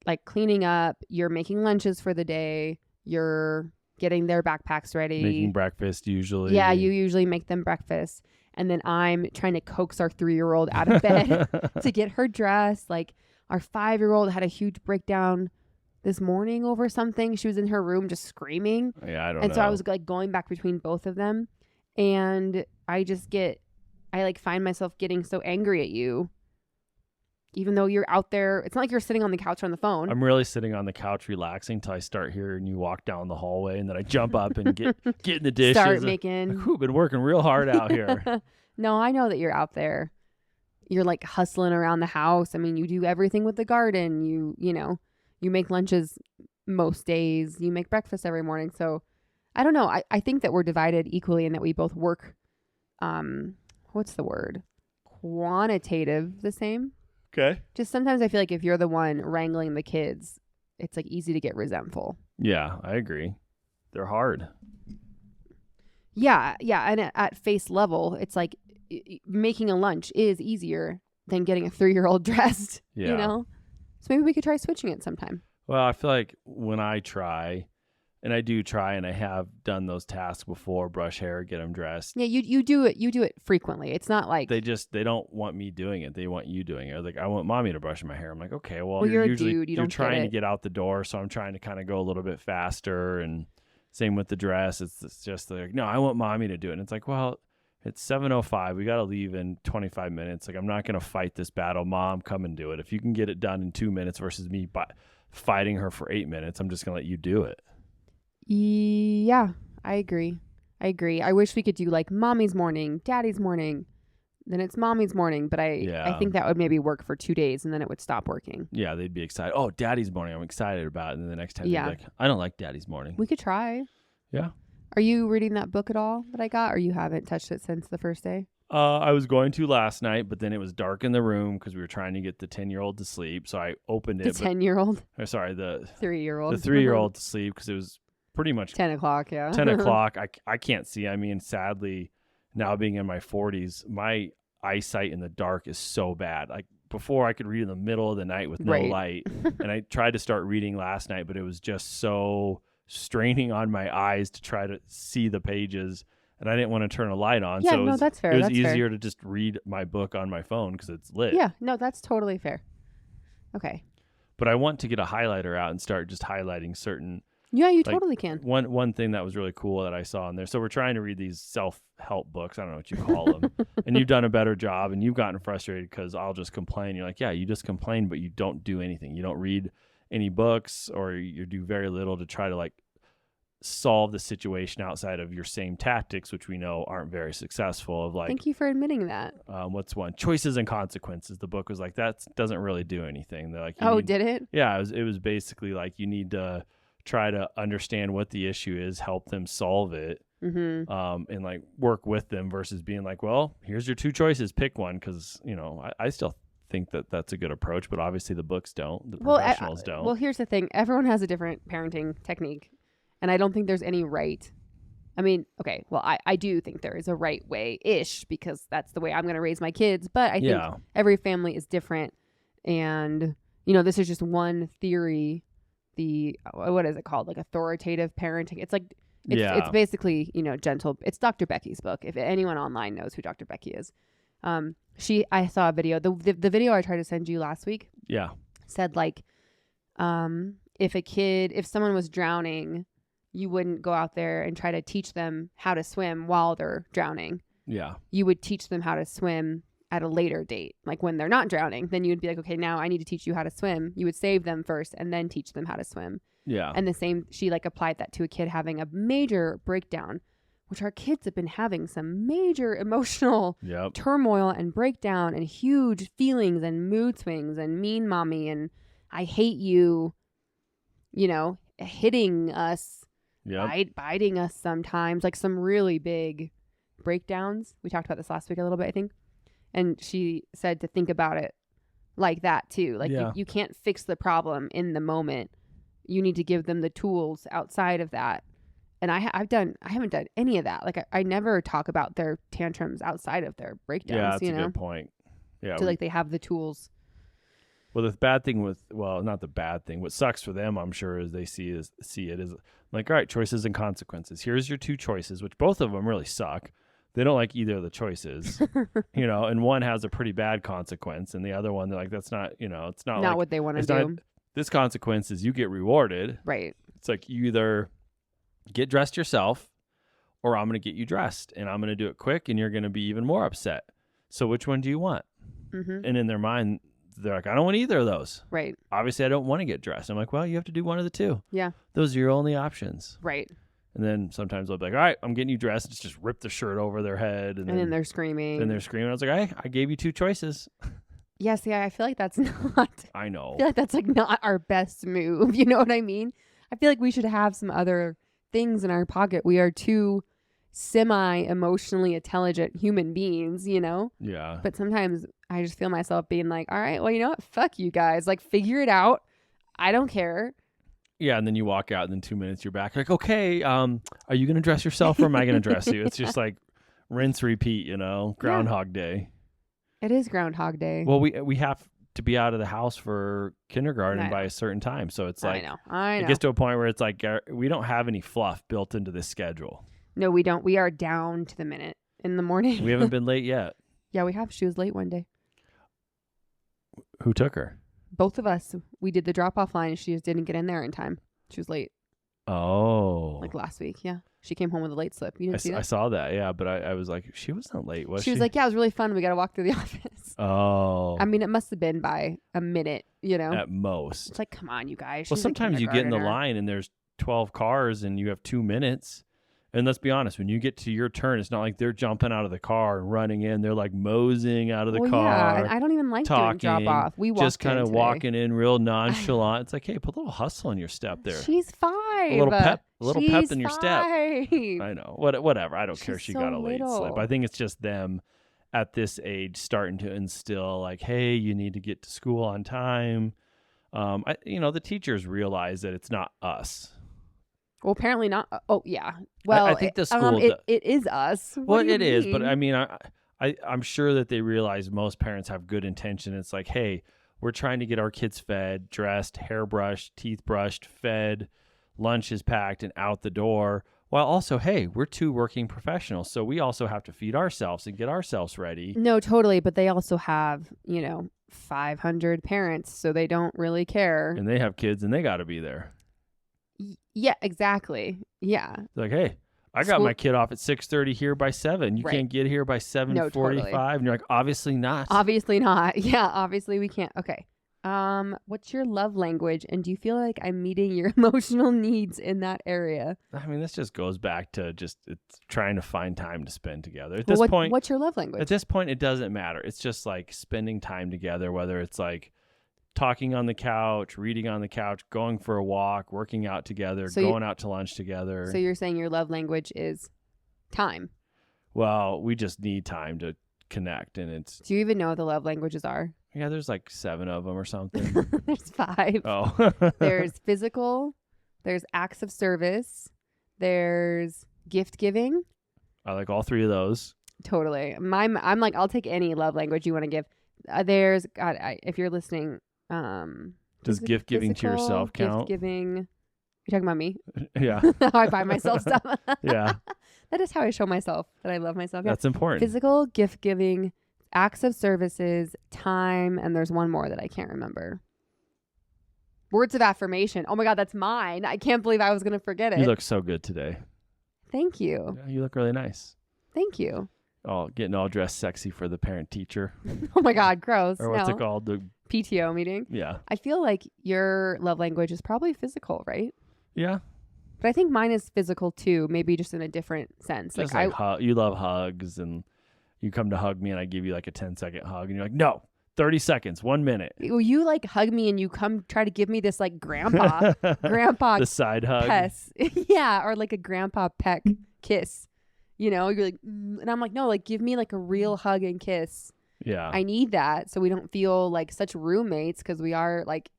like cleaning up, you're making lunches for the day, you're getting their backpacks ready. Making breakfast usually. Yeah, you usually make them breakfast. And then I'm trying to coax our 3-year-old out of bed to get her dressed. Like, our 5-year-old had a huge breakdown this morning over something. She was in her room just screaming. Yeah, I don't know. And so I was like going back between both of them. And I like find myself getting so angry at you. Even though you're out there, it's not like you're sitting on the couch or on the phone. I'm really sitting on the couch relaxing till I start hearing you walk down the hallway, and then I jump up and get in the dishes. Start making. Like, who've been working real hard out here. No, I know that you're out there. You're like hustling around the house. I mean, you do everything with the garden. You make lunches most days. You make breakfast every morning. So I don't know. I think that we're divided equally and that we both work, what's the word? Quantitative the same. Okay. Just sometimes I feel like if you're the one wrangling the kids, it's like easy to get resentful. Yeah, I agree. They're hard. Yeah. And at face level, it's like making a lunch is easier than getting a 3-year-old dressed, So maybe we could try switching it sometime. Well, I feel like when I try, and I do try, and I have done those tasks before, brush hair, get them dressed. Yeah, you do it. You do it frequently. It's not like they don't want me doing it. They want you doing it. Like, I want mommy to brush my hair. I'm like, okay, well you're a usually dude. You're trying to get out the door, so I'm trying to kind of go a little bit faster. And same with the dress. It's just like, no, I want mommy to do it. And it's like, well, it's 7:05. We got to leave in 25 minutes. Like, I'm not going to fight this battle. Mom, come and do it. If you can get it done in 2 minutes versus me fighting her for 8 minutes, I'm just going to let you do it. Yeah, I agree. I wish we could do like mommy's morning, daddy's morning. Then it's mommy's morning. But I think that would maybe work for 2 days and then it would stop working. Yeah, they'd be excited. Oh, daddy's morning. I'm excited about it. And then the next time they'd be like, I don't like daddy's morning. We could try. Yeah. Are you reading that book at all that I got, or you haven't touched it since the first day? I was going to last night, but then it was dark in the room because we were trying to get the 10-year-old to sleep. So I opened it. The 10-year-old? Sorry, the 3-year-old. The 3-year-old to sleep because it was pretty much 10 o'clock, yeah. 10 o'clock. I can't see. I mean, sadly, now being in my 40s, my eyesight in the dark is so bad. Like, before I could read in the middle of the night with no light. And I tried to start reading last night, but it was just so straining on my eyes to try to see the pages. and I didn't want to turn a light on. Yeah, so no, that's fair. It was That's fair. easier to just read my book on my phone because it's lit. Yeah, no, that's totally fair. Okay. But I want to get a highlighter out and start just highlighting certain. Yeah, you like, totally can. One thing that was really cool that I saw in there. So we're trying to read these self-help books. I don't know what you call them. And you've done a better job, and you've gotten frustrated because I'll just complain. You're like, yeah, you just complain, but you don't do anything. You don't read any books, or you do very little to try to like solve the situation outside of your same tactics, which we know aren't very successful. Of like, Thank you for admitting that. What's one? Choices and Consequences. The book was like, that doesn't really do anything. They're like, Did it? Yeah, it was basically like you need to try to understand what the issue is, help them solve it, Mm-hmm. and like work with them versus being like, well, here's your two choices, pick one. Because I still think that that's a good approach, but obviously the books don't, the professionals don't. Well, here's the thing. Everyone has a different parenting technique, and I don't think there's any right. I mean, okay, well, I do think there is a right way-ish because that's the way I'm going to raise my kids, but I think every family is different, and, this is just one theory, what is it called? Like authoritative parenting. It's like, it's basically, gentle. It's Dr. Becky's book. If anyone online knows who Dr. Becky is. I saw a video, the video I tried to send you last week. Yeah. Said like, if someone was drowning, you wouldn't go out there and try to teach them how to swim while they're drowning. Yeah. You would teach them how to swim at a later date, like when they're not drowning. Then you would be like, okay, now I need to teach you how to swim. You would save them first and then teach them how to swim. Yeah. And the same, she like applied that to a kid having a major breakdown, which our kids have been having some major emotional turmoil and breakdown and huge feelings and mood swings and mean mommy and I hate you, hitting us, biting us sometimes, like some really big breakdowns. We talked about this last week a little bit, I think. And she said to think about it like that too. Like you can't fix the problem in the moment. You need to give them the tools outside of that. And I haven't done any of that. Like I never talk about their tantrums outside of their breakdowns. Yeah, that's a good point. Yeah. So like they have the tools. Well, the bad thing not the bad thing. What sucks for them, I'm sure, is they see it as like, all right, choices and consequences. Here's your two choices, which both of them really suck. They don't like either of the choices, and one has a pretty bad consequence, and the other one, they're like, that's not, it's not like, what they want to do. This consequence is you get rewarded. Right. It's like you either get dressed yourself or I'm going to get you dressed, and I'm going to do it quick, and you're going to be even more upset. So which one do you want? Mm-hmm. And in their mind, they're like, I don't want either of those. Right. Obviously, I don't want to get dressed. I'm like, well, you have to do one of the two. Yeah. Those are your only options. Right. And then sometimes they'll be like, all right, I'm getting you dressed. It's just rip the shirt over their head. And then they're screaming. I was like, hey, I gave you two choices. Yeah, see, I feel like that's not. I know. I feel like that's like not our best move. You know what I mean? I feel like we should have some other things in our pocket. We are two semi-emotionally intelligent human beings, Yeah. But sometimes I just feel myself being like, all right, well, you know what? Fuck you guys. Like, figure it out. I don't care. Yeah, and then you walk out, and then 2 minutes you're back. Like, okay, are you going to dress yourself or am I going to dress you? It's just like rinse, repeat, Groundhog Day. It is Groundhog Day. Well, we have to be out of the house for kindergarten by a certain time. So it's like, I know. It gets to a point where it's like, we don't have any fluff built into this schedule. No, we don't. We are down to the minute in the morning. We haven't been late yet. Yeah, we have. She was late one day. Who took her? Both of us. We did the drop-off line. She just didn't get in there in time. She was late. Oh. Like last week, yeah. She came home with a late slip. You didn't see that? I saw that, yeah. But I was like, she wasn't late, was she? She was like, yeah, it was really fun. We got to walk through the office. Oh. I mean, it must have been by a minute, At most. It's like, come on, you guys. Well, sometimes you get in the line and there's 12 cars and you have 2 minutes. And let's be honest, when you get to your turn, it's not like they're jumping out of the car and running in. They're like moseying out of the car. Yeah, and I don't even like doing drop off. We walked just kind of walking in real nonchalant. It's like, hey, put a little hustle in your step there. She's 5. A little pep in your step. 5. I know. Whatever. I don't care. She so got a late slip. I think it's just them at this age starting to instill like, hey, you need to get to school on time. The teachers realize that it's not us. Well, apparently not. Oh, yeah. Well, I think the school. It is us. It is, but I mean, I'm sure that they realize most parents have good intention. It's like, hey, we're trying to get our kids fed, dressed, hair brushed, teeth brushed, fed, lunch is packed, and out the door. While also, hey, we're two working professionals, so we also have to feed ourselves and get ourselves ready. No, totally. But they also have, 500 parents, so they don't really care. And they have kids and they got to be there. Yeah, exactly. Yeah. They're like, hey, I got my kid off at 6:30 here by 7. You can't get here by 7:45. No, totally. And you're like, obviously not. Obviously not. Yeah, obviously we can't. Okay. What's your love language, and do you feel like I'm meeting your emotional needs in that area? I mean, this just goes back to it's trying to find time to spend together. At Well, this point, what's your love language? At this point, it doesn't matter. It's just like spending time together, whether it's like talking on the couch, reading on the couch, going for a walk, working out together, going out to lunch together. So you're saying your love language is time? Well, we just need time to connect, and it's. Do you even know what the love languages are? Yeah, there's like 7 of them or something. There's 5. Oh. There's physical. There's acts of service. There's gift giving. I like all 3 of those. Totally. I'm like, I'll take any love language you want to give. There's God. If you're listening, does gift giving to yourself count? Gift giving. You talking about me? Yeah. How I buy myself stuff. Yeah. That is how I show myself that I love myself. That's important. Physical, gift giving, acts of services, time, and there's one more that I can't remember. Words of affirmation. Oh my God, that's mine. I can't believe I was going to forget it. You look so good today. Thank you. Yeah, you look really nice. Thank you. Oh, getting all dressed sexy for the parent teacher. Oh my God, gross. Or what's it called? The PTO meeting. Yeah. I feel like your love language is probably physical, right? Yeah. But I think mine is physical too, maybe just in a different sense. Just like you love hugs, and you come to hug me and I give you like a 10-second hug and you're like, no, 30 seconds, 1 minute. You like hug me and you come try to give me this like grandpa the side hug. Pess. Yeah, or like a grandpa peck kiss. You're like, and I'm like, no, like give me like a real hug and kiss. Yeah. I need that so we don't feel like such roommates, because we are like,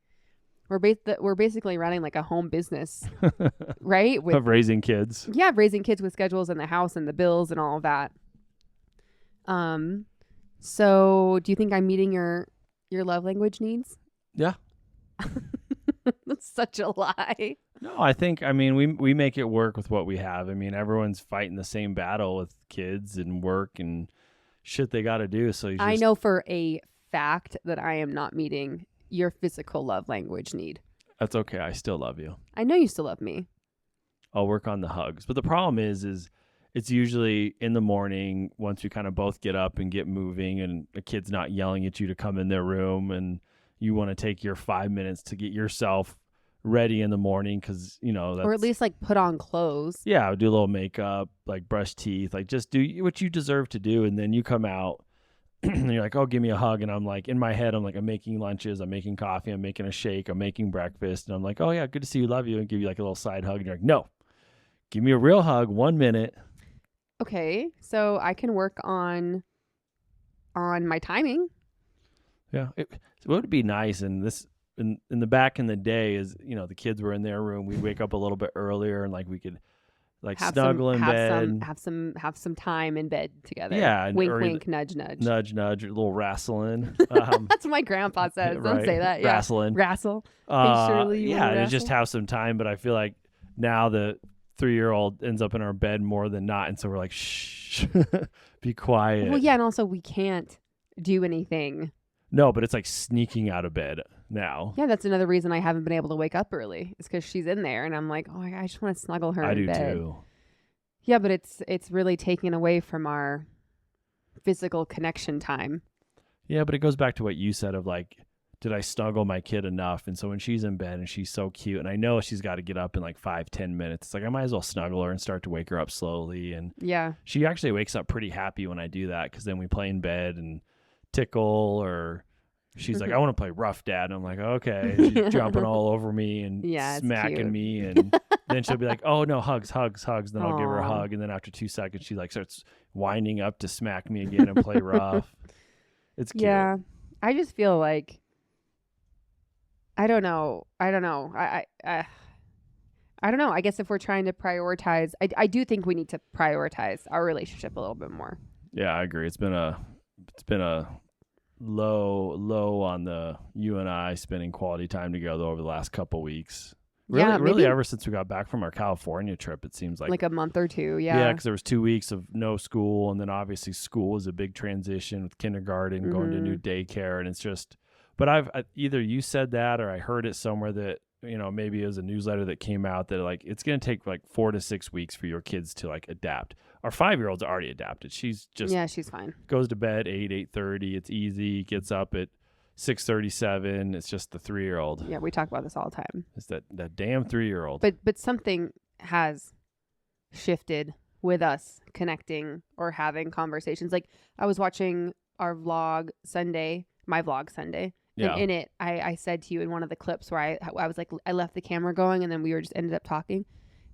we're basically running like a home business, right? Of raising kids. Yeah, raising kids with schedules and the house and the bills and all of that. So do you think I'm meeting your love language needs? Yeah. That's such a lie. No, I mean, we make it work with what we have. I mean, everyone's fighting the same battle with kids and work and shit they got to do. So I know for a fact that I am not meeting your physical love language need. That's okay. I still love you. I know you still love me. I'll work on the hugs. But the problem is it's usually in the morning once we kind of both get up and get moving and the kid's not yelling at you to come in their room and you want to take your 5 minutes to get yourself ready in the morning because, that's... Or at least like put on clothes. Yeah, do a little makeup, like brush teeth, like just do what you deserve to do. And then you come out and you're like, oh, give me a hug. And I'm like, in my head, I'm like, I'm making lunches, I'm making coffee, I'm making a shake, I'm making breakfast. And I'm like, oh yeah, good to see you, love you. And give you like a little side hug. And you're like, no, give me a real hug, 1 minute. Okay, so I can work on my timing. Yeah, it would be nice. And this in the back in the day is, the kids were in their room. We'd wake up a little bit earlier and like we could like snuggle in bed. Have some time in bed together. Yeah. Wink, wink, nudge, nudge. Nudge, nudge, a little wrestling. That's what my grandpa says. Right. Don't say that. Yeah. Wrestling. Wrestle. Hey, Shirley, yeah, to just have some time. But I feel like now the 3-year-old ends up in our bed more than not. And so we're like, shh, be quiet. Well, yeah. And also we can't do anything. No, but it's like sneaking out of bed now. Yeah, that's another reason I haven't been able to wake up early. It's because she's in there, and I'm like, oh, I just want to snuggle her in bed. I do too. Yeah, but it's really taken away from our physical connection time. Yeah, but it goes back to what you said of like, did I snuggle my kid enough? And so when she's in bed and she's so cute, and I know she's got to get up in like 5-10 minutes, it's like I might as well snuggle her and start to wake her up slowly. And yeah, she actually wakes up pretty happy when I do that because then we play in bed and tickle, or she's like, I want to play rough, Dad. And I'm like, okay. And she's jumping all over me and smacking me. And then she'll be like, oh, no, hugs. And then I'll give her a hug. And then after 2 seconds, she like starts winding up to smack me again and play rough. It's cute. Yeah. I just feel like, I don't know. I don't know. I guess if we're trying to prioritize, I do think we need to prioritize our relationship a little bit more. Yeah, I agree. It's been a low on the you and I spending quality time together over the last couple weeks. Really ever since we got back from our California trip, it seems like a month or two. Yeah, because there was 2 weeks of no school, and then obviously school was a big transition with kindergarten, going to new daycare, and it's just. But either you said that or I heard it somewhere that maybe it was a newsletter that came out that like it's going to take like 4 to 6 weeks for your kids to like adapt. Our 5-year-old's already adapted. She's fine. Goes to bed 8:30. It's easy. Gets up at 6:37. It's just the 3-year-old. Yeah, we talk about this all the time. It's that damn 3-year-old. But something has shifted with us connecting or having conversations. Like I was watching our vlog Sunday, my vlog Sunday. Yeah. And in it, I said to you in one of the clips where I was like, I left the camera going and then we just ended up talking.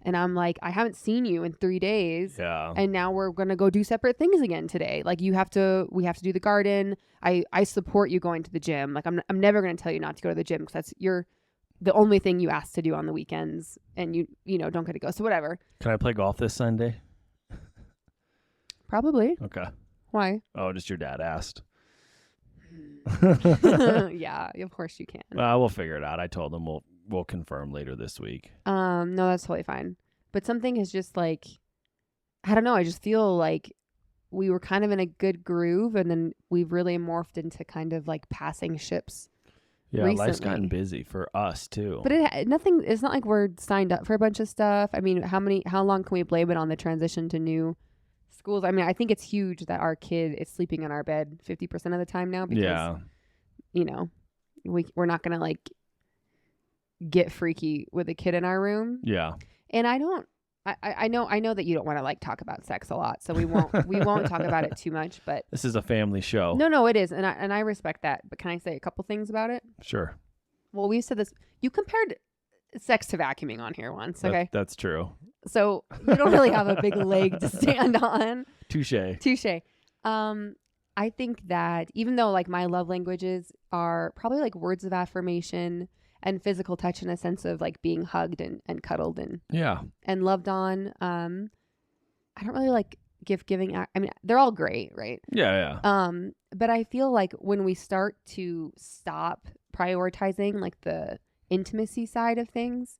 And I'm like, I haven't seen you in 3 days. Yeah. And now we're going to go do separate things again today. Like we have to do the garden. I support you going to the gym. Like I'm never going to tell you not to go to the gym because that's the only thing you ask to do on the weekends and you don't get to go. So whatever. Can I play golf this Sunday? Probably. Okay. Why? Oh, just your dad asked. Yeah, of course you can. We'll figure it out. I told him we'll confirm later this week. No, that's totally fine. But something is just like, I don't know. I just feel like we were kind of in a good groove, and then we've really morphed into kind of like passing ships. Yeah, recently. Life's gotten busy for us too. But it's not like we're signed up for a bunch of stuff. I mean, how long can we blame it on the transition to new schools? I mean, I think it's huge that our kid is sleeping in our bed 50% of the time now because, we're not going to like get freaky with a kid in our room. Yeah. And I know that you don't want to like talk about sex a lot, so we won't talk about it too much, but this is a family show. No, it is. And I respect that. But can I say a couple things about it? Sure. Well, we said this. You compared sex to vacuuming on here once. Okay. That's true. So you don't really have a big leg to stand on. Touche. I think that even though like my love languages are probably like words of affirmation and physical touch in a sense of like being hugged and cuddled and loved on, I don't really like giving. I mean, they're all great, right? Yeah. But I feel like when we start to stop prioritizing like the intimacy side of things,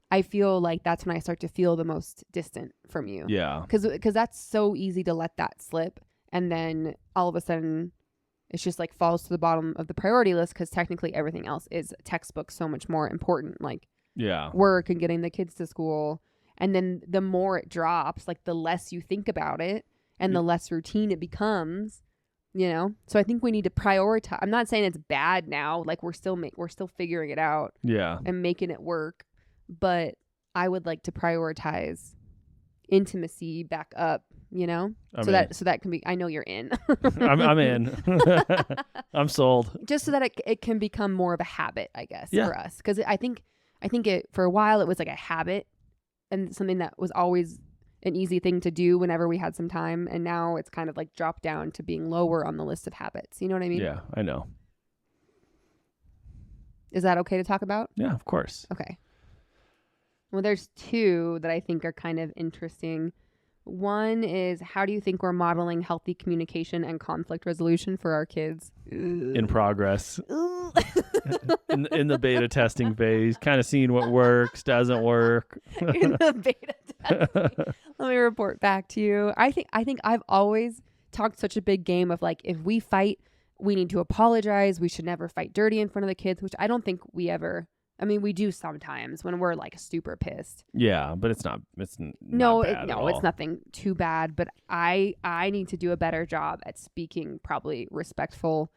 I feel like that's when I start to feel the most distant from you. Yeah. Because that's so easy to let that slip. And then all of a sudden it's just like falls to the bottom of the priority list because technically everything else is textbook so much more important. Like work and getting the kids to school. And then the more it drops, like the less you think about it and the less routine it becomes, So I think we need to prioritize. I'm not saying it's bad now. Like we're still figuring it out. Yeah. And making it work. But I would like to prioritize intimacy back up, so that can be, I know you're in. I'm in. I'm sold. Just so that it can become more of a habit, I guess, for us. Because I think it for a while it was like a habit and something that was always an easy thing to do whenever we had some time. And now it's kind of like dropped down to being lower on the list of habits. You know what I mean? Yeah, I know. Is that okay to talk about? Yeah, of course. Okay. Well, there's two that I think are kind of interesting. One is, how do you think we're modeling healthy communication and conflict resolution for our kids? In progress. in the beta testing phase, kind of seeing what works, doesn't work. In the beta testing. Let me report back to you. I think I've always talked such a big game of like, if we fight, we need to apologize. We should never fight dirty in front of the kids, which I don't think we ever. I mean, we do sometimes when we're like super pissed. Yeah, but it's not. It's it's nothing too bad. But I need to do a better job at speaking probably respectful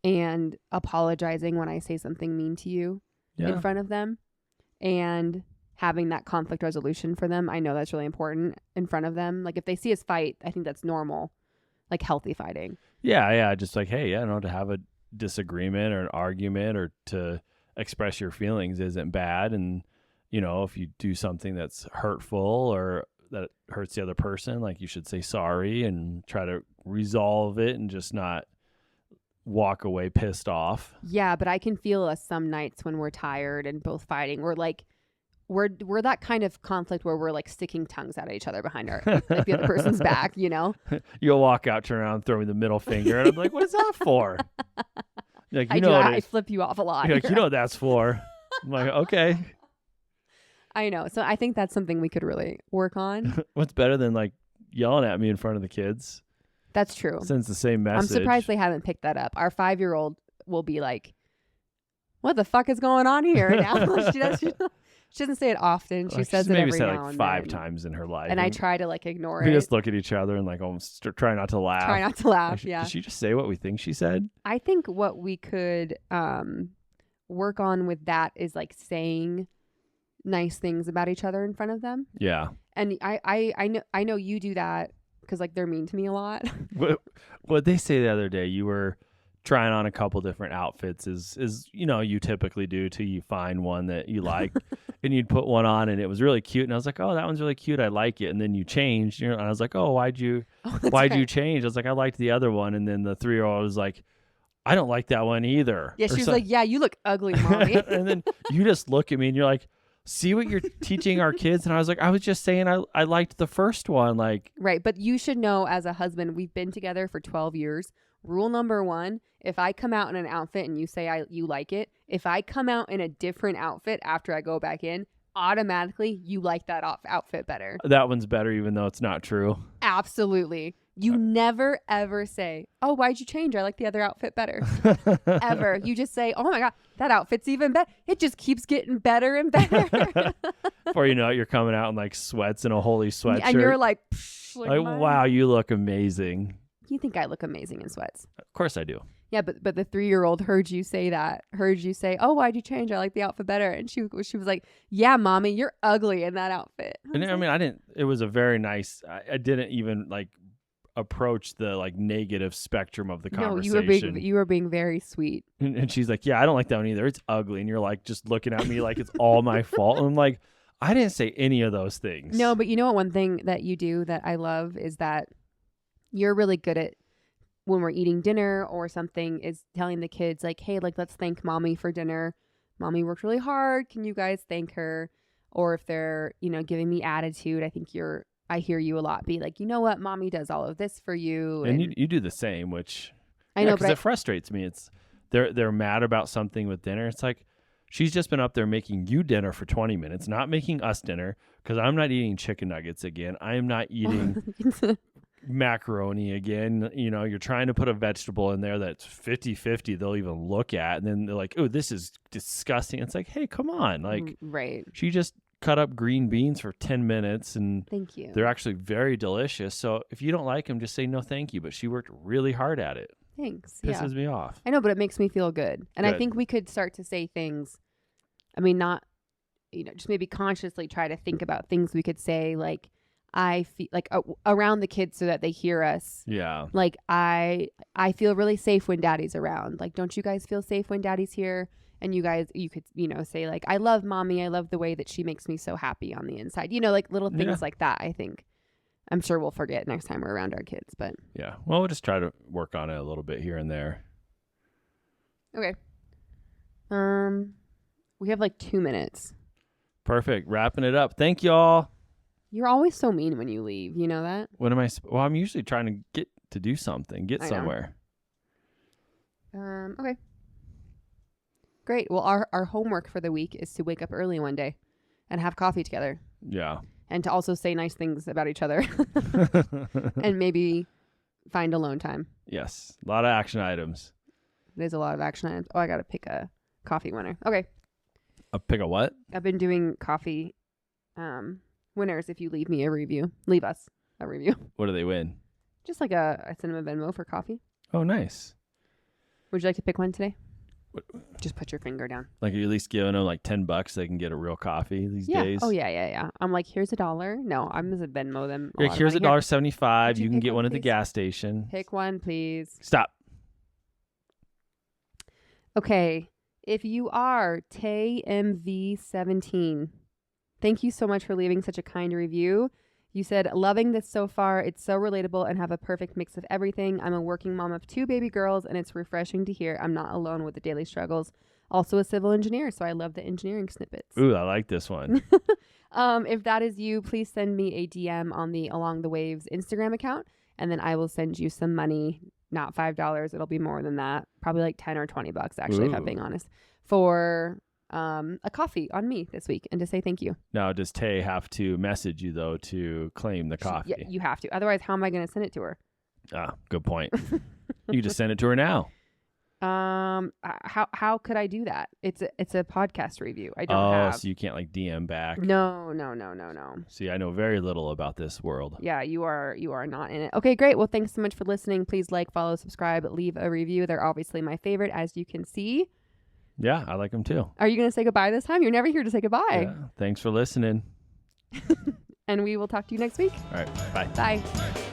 and apologizing when I say something mean to you in front of them, and having that conflict resolution for them. I know that's really important in front of them. Like if they see us fight, I think that's normal, like healthy fighting. Yeah. Just like, hey, to have a disagreement or an argument or to express your feelings isn't bad. And, if you do something that's hurtful or that hurts the other person, like you should say sorry and try to resolve it and just not walk away pissed off. Yeah, but I can feel us some nights when we're tired and both fighting. We're like, we're that kind of conflict where we're like sticking tongues at each other behind our like the other person's back, You'll walk out, turn around, throw me the middle finger, and I'm like, what is that for? Like, I flip you off a lot. You're like, what that's for. I'm like, okay. I know. So I think that's something we could really work on. What's better than like yelling at me in front of the kids? That's true. Sends the same message. I'm surprised they haven't picked that up. Our 5-year-old will be like, what the fuck is going on here now? She doesn't say it often. She says it maybe every said now like and 5 then. times in her life. And I try to like ignore we it. just look at each other and like almost try not to laugh. Try not to laugh, Like, yeah. Did she just say what we think she said? I think what we could work on with that is like saying nice things about each other in front of them. Yeah. And I know you do that because like they're mean to me a lot. What they say the other day, you were trying on a couple different outfits is you typically do till you find one that you like and you'd put one on and it was really cute and I was like, oh, that one's really cute, I like it, and then you changed, and I was like, oh, why'd you change? I was like, I liked the other one, and then the 3-year-old was like, I don't like that one either. Yeah, she was like, yeah, you look ugly, mommy. And then you just look at me and you're like, see what you're teaching our kids? And I was like, I was just saying I liked the first one. Like, right. But you should know, as a husband, we've been together for 12 years. Rule number 1, if I come out in an outfit and you say you like it, if I come out in a different outfit after I go back in, automatically you like that outfit better. That one's better even though it's not true. Absolutely. You never, ever say, oh, why'd you change? I like the other outfit better. Ever. You just say, oh my God, that outfit's even better. It just keeps getting better and better. Before you know it, you're coming out in like sweats and a holy sweatshirt. And you're like, wow, you look amazing. You think I look amazing in sweats? Of course I do. Yeah, but the 3-year-old heard you say that. Heard you say, "Oh, why'd you change? I like the outfit better." And she was like, "Yeah, mommy, you're ugly in that outfit." And I mean, I didn't. It was a very nice. I didn't even like approach the like negative spectrum of the conversation. No, you were being very sweet. And she's like, "Yeah, I don't like that one either. It's ugly." And you're like, just looking at me like it's all my fault. And I'm like, I didn't say any of those things. No, but you know what? One thing that you do that I love is that you're really good at, when we're eating dinner or something, is telling the kids like, hey, like, let's thank mommy for dinner. Mommy worked really hard. Can you guys thank her? Or if they're, giving me attitude, I hear you a lot be like, you know what? Mommy does all of this for you. And you do the same, which I know, because it frustrates me. It's they're mad about something with dinner. It's like, she's just been up there making you dinner for 20 minutes, not making us dinner, because I'm not eating chicken nuggets again. I am not eating macaroni again. You're trying to put a vegetable in there that's 50-50 they'll even look at, and then they're like, oh, this is disgusting. It's like, hey, come on. Like, right. She just cut up green beans for 10 minutes and thank you. They're actually very delicious. So if you don't like them, just say no thank you. But she worked really hard at it. Thanks. Pisses me off. I know, but it makes me feel good. And I think we could start to say things, I mean, not, just maybe consciously try to think about things we could say, like, I feel like around the kids so that they hear us. Yeah. Like, I feel really safe when daddy's around. Like, don't you guys feel safe when daddy's here? And you could, say like, I love mommy. I love the way that she makes me so happy on the inside. Like little things like that. I think I'm sure we'll forget next time we're around our kids, but yeah. Well, we'll just try to work on it a little bit here and there. Okay. We have like 2 minutes. Perfect. Wrapping it up. Thank y'all. You're always so mean when you leave. You know that? What am I? Well, I'm usually trying to get to do something, get somewhere. Okay. Great. Well, our homework for the week is to wake up early one day and have coffee together. Yeah. And to also say nice things about each other. And maybe find alone time. Yes. A lot of action items. There's a lot of action items. Oh, I got to pick a coffee winner. Okay. Pick a what? I've been doing coffee winners. If you leave me a review, leave us a review. What do they win? Just like a cinema Venmo for coffee. Oh, nice. Would you like to pick one today? Just put your finger down. Like, you're at least giving them like $10 they can get a real coffee these days. Oh yeah. I'm like, here's $1. No, I'm just Venmo them. Like, here's $1.75. You can get one at the please? gas station. Pick one, please. Stop. Okay. If you are TayMV17, thank you so much for leaving such a kind review. You said, loving this so far. It's so relatable and have a perfect mix of everything. I'm a working mom of 2 baby girls, and it's refreshing to hear I'm not alone with the daily struggles. Also a civil engineer, so I love the engineering snippets. Ooh, I like this one. If that is you, please send me a DM on the Along the Waves Instagram account, and then I will send you some money. Not $5. It'll be more than that. Probably like 10 or $20, actually, if I'm being honest, for a coffee on me this week and to say thank you. Now, does Tay have to message you, though, to claim the coffee? Yeah, you have to. Otherwise, how am I going to send it to her? Ah, good point. You just send it to her now. How could I do that? It's a podcast review. I don't Oh, have. so you can't like DM back. No. See, I know very little about this world. Yeah, you are not in it. Okay, great. Well, thanks so much for listening. Please like, follow, subscribe, leave a review. They're obviously my favorite, as you can see. Yeah, I like them too. Are you going to say goodbye this time? You're never here to say goodbye. Yeah, thanks for listening. And we will talk to you next week. All right, bye. Bye.